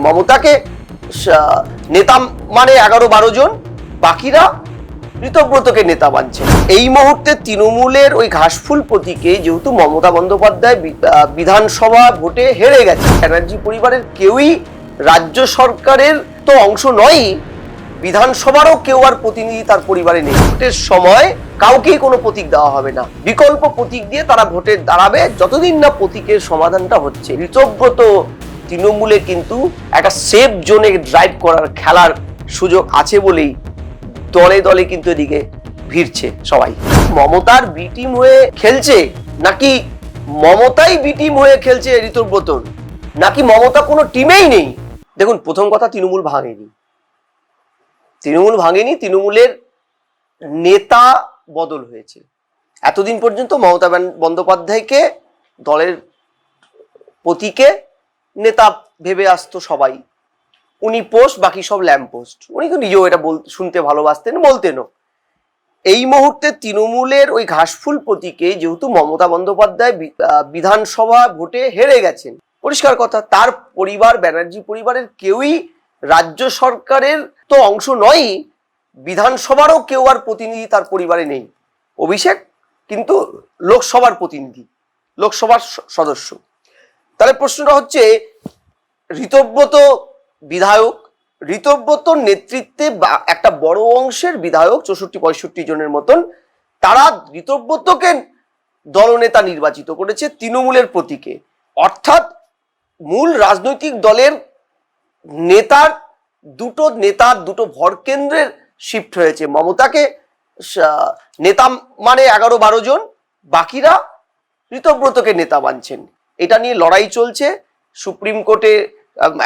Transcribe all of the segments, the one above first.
মমতাকে নেতা মানে 11-12 জন, বাকিরা ঋতব্রতকে নেতা মানছে। এই মুহূর্তে তৃণমূলের ওই ঘাসফুল প্রতীকে যেহেতু মমতা বন্দ্যোপাধ্যায় বিধানসভা ভোটে হেরে গেছে, ব্যানার্জি পরিবারের কেউই রাজ্য সরকারের তো অংশ নয়, বিধানসভারও কেউ আর প্রতিনিধি তার পরিবারে নেই। ভোটের সময় কাউকেই কোনো প্রতীক দেওয়া হবে না, বিকল্প প্রতীক দিয়ে তারা ভোটে দাঁড়াবে যতদিন না প্রতীকের সমাধানটা হচ্ছে। ঋতব্রত তৃণমূলে কিন্তু একটা সেফ জোনে ড্রাইভ করার খেলার সুযোগ আছে বলেই দলে দলে কিন্তু এদিকে ভিড়ছে সবাই। মমতার বি টিম হয়ে খেলছে নাকি মমতাই বি টিম হয়ে খেলছে ঋতব্রতর, নাকি মমতা কোনো টিমেই নেই? দেখুন, প্রথম কথা, তৃণমূল ভাঙেনি। তৃণমূলের নেতা বদল হয়েছে। এতদিন পর্যন্ত মমতা বন্দ্যোপাধ্যায়কে দলের প্রতীকে নেতা ভেবে আসতো সবাই, উনি পোস্ট, বাকি সব ল্যাম্প পোস্ট। উনি তো নিজেও এটা শুনতে ভালোবাসতেন, বলতেনও। এই মুহূর্তে তৃণমূলের ওই ঘাসফুল প্রতীকে যেহেতু মমতা বন্দ্যোপাধ্যায় বিধানসভা ভোটে হেরে গেছেন, পরিষ্কার কথা, তার পরিবার, ব্যানার্জি পরিবারের কেউই রাজ্য সরকারের তো অংশ নয়, বিধানসভারও কেউ আর প্রতিনিধি তার পরিবারে নেই। অভিষেক কিন্তু লোকসভার প্রতিনিধি, লোকসভার সদস্য। তাহলে প্রশ্নটা হচ্ছে, ঋতব্রত বিধায়ক, ঋতব্রতর নেতৃত্বে একটা বড় অংশের বিধায়ক, 64-65 জনের মতন, তারা ঋতব্রতকে দলনেতা নির্বাচিত করেছে তৃণমূলের প্রতীকে। অর্থাৎ মূল রাজনৈতিক দলের দুটো ভর কেন্দ্রের শিফট হয়েছে। মমতাকে নেতা মানে 11-12 জন, বাকিরা ঋতব্রতকে নেতা মানছেন। এটা নিয়ে লড়াই চলছে সুপ্রিম কোর্টে।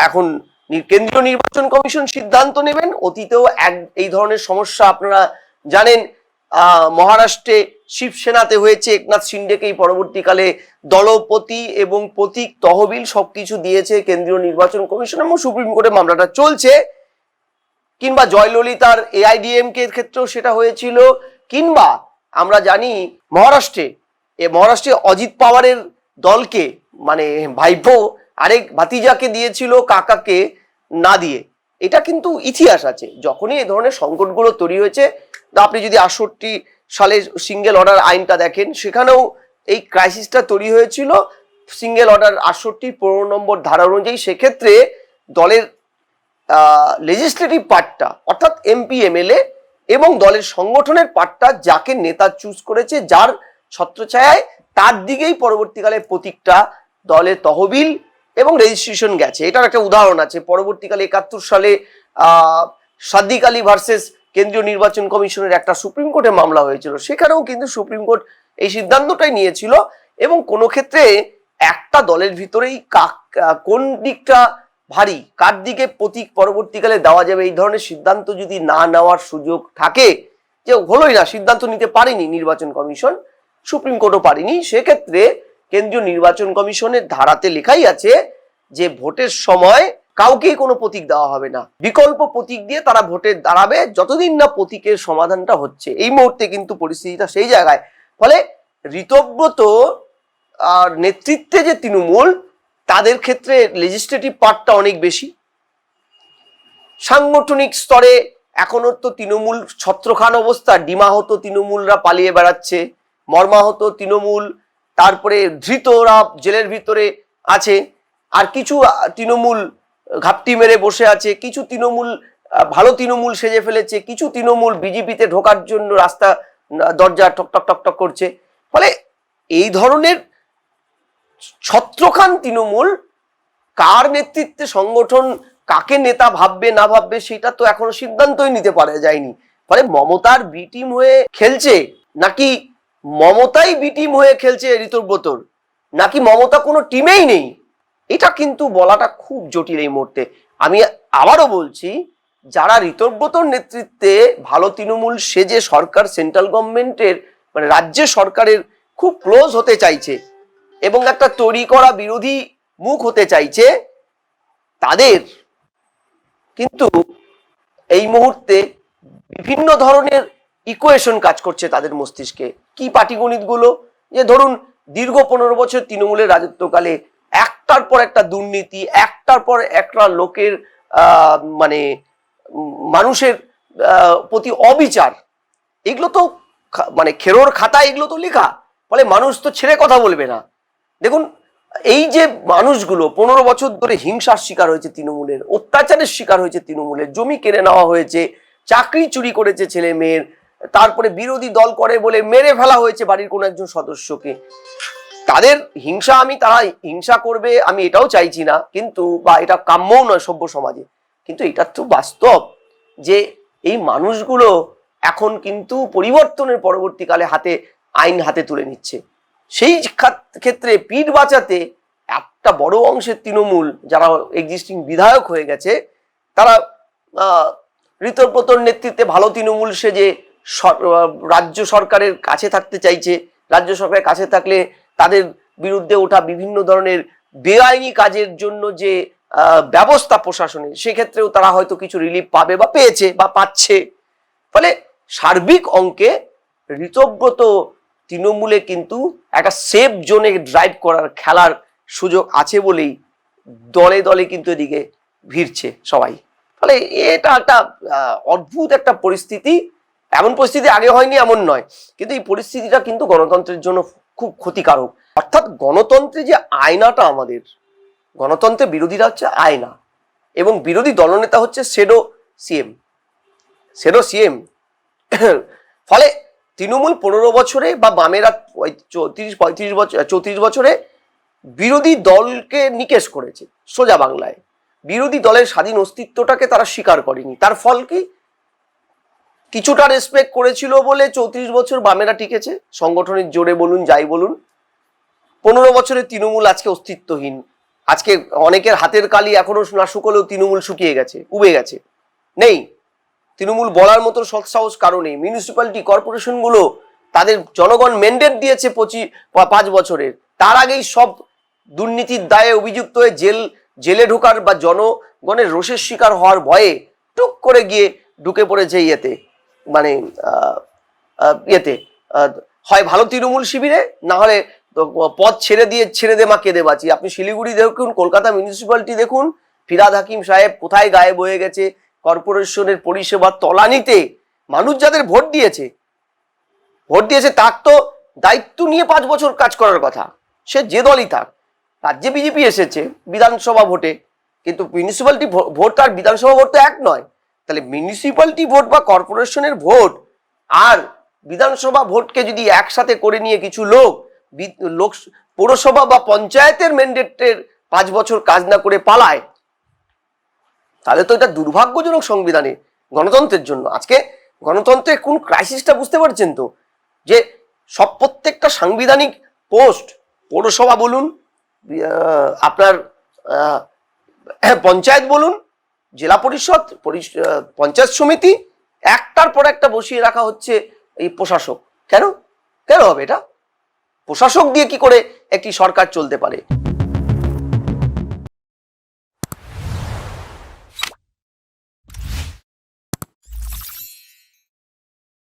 এখন কেন্দ্রীয় নির্বাচন কমিশন সিদ্ধান্ত নেবেন। অতীতেও এই ধরনের সমস্যা আপনারা জানেন, মহারাষ্ট্রে শিবসেনাতে হয়েছে, একনাথ শিন্ডেকেই পরবর্তীকালে দলপতি এবং প্রতীক তহবিল সবকিছু দিয়েছে কেন্দ্রীয় নির্বাচন কমিশন, এবং সুপ্রিম কোর্টে মামলাটা চলছে। কিংবা জয়ললিতার AIDMK এর ক্ষেত্রেও সেটা হয়েছিল। কিংবা আমরা জানি মহারাষ্ট্রে অজিত পাওয়ারের দলকে, মানে ভাইপো আরেক ভাতিজাকে দিয়েছিল, কাকাকে না দিয়ে। এটা কিন্তু ইতিহাস আছে। যখনই এই ধরনের সংকটগুলো তৈরি হয়েছে, আপনি যদি 68 সালে সিঙ্গেল অর্ডার আইনটা দেখেন, সেখানেও এই ক্রাইসিসটা তৈরি হয়েছিল সিঙ্গেল অর্ডার 68 15 নম্বর ধারা অনুযায়ী। সেক্ষেত্রে দলের লেজিসলেটিভ পার্টটা, অর্থাৎ MP MLA এবং দলের সংগঠনের পার্টটা যাকে নেতা চুজ করেছে, যার ছত্রছায়ায়, তার দিকেই পরবর্তীকালে প্রতীকটা, দলের তহবিল এবং রেজিস্ট্রেশন গেছে। এটার একটা উদাহরণ আছে। পরবর্তীকালে 71 সালে সাদিক আলী ভার্সেস কেন্দ্রীয় নির্বাচন কমিশনের একটা সুপ্রিম কোর্টে মামলা হয়েছিল, সেখানেও কিন্তু সুপ্রিম কোর্ট এই সিদ্ধান্তটাই নিয়েছিল। এবং কোনো ক্ষেত্রে একটা দলের ভিতরেই কোন দিকটা ভারী, কার দিকে প্রতীক পরবর্তীকালে দেওয়া যাবে, এই ধরনের সিদ্ধান্ত যদি না নেওয়ার সুযোগ থাকে, যে হলোই না, সিদ্ধান্ত নিতে পারেনি নির্বাচন কমিশন, সুপ্রিম কোর্টও পারেনি, সেক্ষেত্রে কেন্দ্রীয় নির্বাচন কমিশনের ধারাতে লেখাই আছে যে ভোটের সময় কাউকেই কোনো প্রতীক দেওয়া হবে না, বিকল্প প্রতীক দিয়ে তারা ভোটে দাঁড়াবে যতদিন না প্রতীকের সমাধানটা হচ্ছে। এই মুহূর্তে কিন্তু পরিস্থিতিটা সেই জায়গায়। ফলে ঋতব্রত আর নেতৃত্বে যে তৃণমূল, তাদের ক্ষেত্রে লেজিসলেটিভ পার্টটা অনেক বেশি। সাংগঠনিক স্তরে এখনো তো তৃণমূল ছত্রখান অবস্থা, ডিমাহত তৃণমূলরা পালিয়ে বেড়াচ্ছে, মর্মাহত তৃণমূল, তারপরে ধৃতরা জেলের ভিতরে আছে, আর কিছু তৃণমূল ঘাপটি মেরে বসে আছে, কিছু তৃণমূল ভালো তৃণমূল সেজে ফেলেছে, কিছু তৃণমূল বিজেপিতে ঢোকার জন্য রাস্তা দরজা টকটক টকটক করছে। ফলে এই ধরনের ছত্রখান তৃণমূল, কার নেতৃত্বে সংগঠন কাকে নেতা ভাববে না ভাববে, সেটা তো এখনো সিদ্ধান্তই নিতে পারা যায়নি। ফলে মমতার বি টিম হয়ে খেলছে নাকি মমতাই বি টিম হয়ে খেলছে ঋতব্রতর, নাকি মমতা কোনো টিমেই নেই, এটা কিন্তু বলাটা খুব জটিল এই মুহূর্তে। আমি আবারও বলছি, যারা ঋতব্রতর নেতৃত্বে ভালো তৃণমূল সেজে সরকার, সেন্ট্রাল গভর্নমেন্টের মানে রাজ্যের সরকারের খুব ক্লোজ হতে চাইছে এবং একটা তৈরি করা বিরোধী মুখ হতে চাইছে, তাদের কিন্তু এই মুহূর্তে বিভিন্ন ধরনের ইকুয়েশন কাজ করছে তাদের মস্তিষ্কে। কি পাটিগণিতগুলো, যে ধরুন দীর্ঘ 15 বছর তৃণমূলের রাজত্বকালে একটার পর একটা দুর্নীতি, একটার পর একটা লোকের মানে মানুষের প্রতি অবিচার, এগুলো তো মানে খেরোর খাতা, এগুলো তো লেখা, ফলে মানুষ তো ছেড়ে কথা বলবে না। দেখুন এই যে মানুষগুলো 15 বছর ধরে হিংসার শিকার হয়েছে তৃণমূলের, অত্যাচারের শিকার হয়েছে তৃণমূলের, জমি কেড়ে নেওয়া হয়েছে, চাকরি চুরি করেছে ছেলে মেয়ের, তারপরে বিরোধী দল করে বলে মেরে ফেলা হয়েছে বাড়ির কোনো একজন সদস্যকে, তাদের হিংসা, তারা হিংসা করবে আমি এটাও চাইছি না, কিন্তু বা এটা কাম্যও নয় সভ্য সমাজে, কিন্তু এটা তো বাস্তব যে এই মানুষগুলো এখন কিন্তু পরিবর্তনের পরবর্তীকালে আইন হাতে তুলে নিচ্ছে। সেই ক্ষেত্রে পিঠ বাঁচাতে একটা বড় অংশের তৃণমূল যারা এক্সিস্টিং বিধায়ক হয়ে গেছে, তারা ঋতব্রতর নেতৃত্বে ভালো তৃণমূল সেজে রাজ্য সরকারের কাছে থাকতে চাইছে। রাজ্য সরকারের কাছে থাকলে তাদের বিরুদ্ধে ওঠা বিভিন্ন ধরনের বেআইনি কাজের জন্য যে ব্যবস্থা প্রশাসনের, সেক্ষেত্রেও তারা হয়তো কিছু রিলিফ পাবে বা পেয়েছে বা পাচ্ছে। ফলে সার্বিক অঙ্কে ঋতব্রত তৃণমূলে কিন্তু একটা সেফ জোনে ড্রাইভ করার খেলার সুযোগ আছে বলেই দলে দলে কিন্তু এদিকে ভিড়ছে সবাই। ফলে এটা একটা অদ্ভুত একটা পরিস্থিতি। এমন পরিস্থিতি আগে হয়নি এমন নয়, কিন্তু এই পরিস্থিতিটা কিন্তু গণতন্ত্রের জন্য খুব ক্ষতিকারক। অর্থাৎ গণতন্ত্রে যে আয়নাটা, আমাদের গণতন্ত্রের বিরোধীরা হচ্ছে আয়না এবং বিরোধী দলনেতা হচ্ছে শেডো সিএম। ফলে তৃণমূল 15 বছরে বা বামেরা 34 বছরে বিরোধী দলকে নিকেশ করেছে। সোজা বাংলায় বিরোধী দলের স্বাধীন অস্তিত্বটাকে তারা স্বীকার করেনি। তার ফল কি? কিছুটা রেসপেক্ট করেছিল বলে 34 বছর বামেরা টিকেছে, সংগঠনের জোরে বলুন যাই বলুন। 15 বছরে তৃণমূল আজকে অস্তিত্বহীন। আজকে অনেকের হাতের কালি এখনো না শুকলেও তৃণমূল শুকিয়ে গেছে, উবে গেছে, নেই তৃণমূল বলার মতো সৎসাহস কারণে। মিউনিসিপ্যালিটি কর্পোরেশনগুলো তাদের জনগণ ম্যান্ডেট দিয়েছে 5 বছরের, তার আগেই সব দুর্নীতির দায়ে অভিযুক্ত হয়ে জেলে ঢোকার বা জনগণের রোষের শিকার হওয়ার ভয়ে টুক করে গিয়ে ঢুকে পড়েছে মানে হয় ভালো তৃণমূল শিবিরে, না হলে পদ ছেড়ে দে মা কেঁদে বাঁচি। আপনি শিলিগুড়ি দেখুন, কলকাতা মিউনিসিপ্যালিটি দেখুন, ফিরহাদ হাকিম সাহেব কোথায় গায়েব হয়ে গেছে। কর্পোরেশনের পরিষেবা তলানিতে মানুষ যাদের ভোট দিয়েছে তার তো দায়িত্ব নিয়ে 5 বছর কাজ করার কথা, সে যে দলই থাক। রাজ্যে বিজেপি এসেছে বিধানসভা ভোটে, কিন্তু মিউনিসিপ্যালিটি ভোট আর বিধানসভা ভোট তো এক নয়। তাহলে মিউনিসিপ্যালিটি ভোট বা কর্পোরেশনের ভোট আর বিধানসভা ভোটকে যদি একসাথে করে নিয়ে কিছু লোক পৌরসভা বা পঞ্চায়েতের ম্যান্ডেটের 5 বছর কাজ না করে পালায়, তাহলে তো এটা দুর্ভাগ্যজনক সংবিধানে, গণতন্ত্রের জন্য। আজকে গণতন্ত্রের কোন ক্রাইসিসটা বুঝতে পারছেন তো, যে প্রত্যেকটা সাংবিধানিক পোস্ট, পৌরসভা বলুন, আপনার পঞ্চায়েত বলুন, জেলা পরিষদ, পঞ্চায়েত সমিতি, একটার পর একটা বসিয়ে রাখা হচ্ছে এই প্রশাসক। কেন হবে এটা? প্রশাসক দিয়ে কি করে একটি সরকার চলতে পারে?